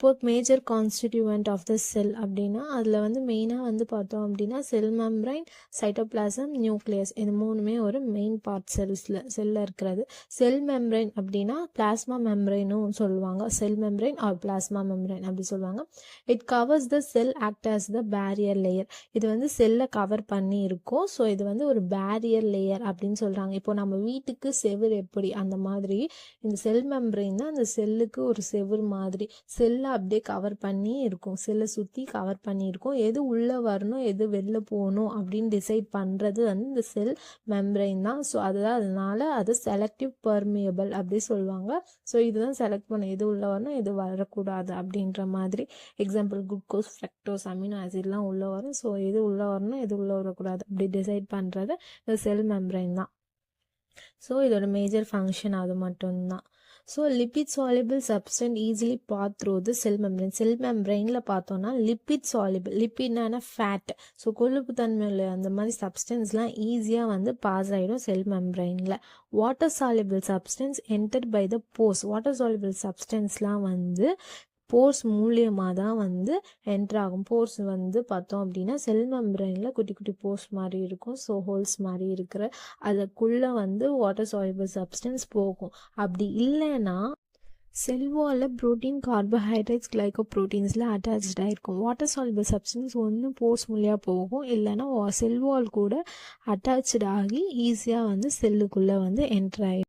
Both major constituent of the cell அப்படின்னா அதில் வந்து மெயினாக வந்து பார்த்தோம் அப்படின்னா செல் மெம்பரைன், சைட்டோபிளாசம், நியூக்ளியஸ் இது மூணுமே ஒரு மெயின் பார்ட் செல்லில் இருக்கிறது. செல் மெம்பரைன் அப்படின்னா பிளாஸ்மா மெம்பரைனும் சொல்லுவாங்க. Cell membrane or plasma membrane அப்படி சொல்லுவாங்க. It covers the cell act as the barrier layer. இது வந்து செல்லை கவர் பண்ணி இருக்கும். ஸோ இது வந்து ஒரு பேரியர் லேயர் அப்படின்னு சொல்கிறாங்க. இப்போ நம்ம வீட்டுக்கு செவுர் எப்படி அந்த மாதிரி இந்த செல் மெம்பரைன் தான் அந்த செல்லுக்கு ஒரு செவுர் மாதிரி செல்லை அப்படியே கவர் பண்ணி இருக்கும். செல்லை சுற்றி கவர் பண்ணி இருக்கும். எது உள்ளே வரணும் எது வெளில போகணும் அப்படின்னு டிசைட் பண்ணுறது வந்து இந்த செல் மெம்பரைன் தான். ஸோ அதனால அது செலக்டிவ் பெர்மியபிள் அப்படி சொல்லுவாங்க. ஸோ இதுதான் செலக்ட் பண்ண எது உள்ளே வரணும் எது வரக்கூடாது அப்படின்ற மாதிரி. எக்ஸாம்பிள் குளுக்கோஸ், ஃப்ரக்டோஸ், அமினோ ஆசிட்லாம் உள்ளே வரும். ஸோ எது உள்ளே வரணும் எது உள்ளே வரக்கூடாது அப்படி டிசைட் பண்ணுறது இந்த செல் மெம்பரைன் தான். ஸோ இதோட மேஜர் ஃபங்க்ஷன் அது மட்டும்தான். So lipid soluble substance easily pass through the cell membrane. Cell மெம்பரைனில் பார்த்தோன்னா லிப்பிட் சால்யுபிள், லிப்பிட்னா ஃபேட், ஸோ கொழுப்பு தன்மையில் அந்த மாதிரி சப்ஸ்டன்ஸ்லாம் ஈஸியாக வந்து பாஸ் ஆகிடும் செல் மெம்பரைனில். Water soluble substance enter by the pores. Water soluble சப்ஸ்டன்ஸ்லாம் வந்து போர்ஸ் மூலியமாக தான் வந்து என்ட்ரு ஆகும். போர்ஸ் வந்து பார்த்தோம் அப்படின்னா செல் மெம்பரைனில் குட்டி குட்டி போர்ஸ் மாதிரி இருக்கும். ஸோ ஹோல்ஸ் மாதிரி இருக்கிற அதுக்குள்ளே வந்து வாட்டர் சால்யுபிள் சப்ஸ்டன்ஸ் போகும். அப்படி இல்லைன்னா செல் வாலில் ப்ரோட்டீன், கார்போஹைட்ரேட்ஸ், கிளைகோப்ரோட்டீன்ஸில் அட்டாச்சாக இருக்கும். வாட்டர் சால்யுபிள் சப்ஸ்டன்ஸ் ஒன்று போர்ஸ் மூலியாக போகும், இல்லைன்னா செல் வால் கூட அட்டாச்சு ஆகி ஈஸியாக வந்து செல்லுக்குள்ளே வந்து என்ட்ரு ஆகிடும்.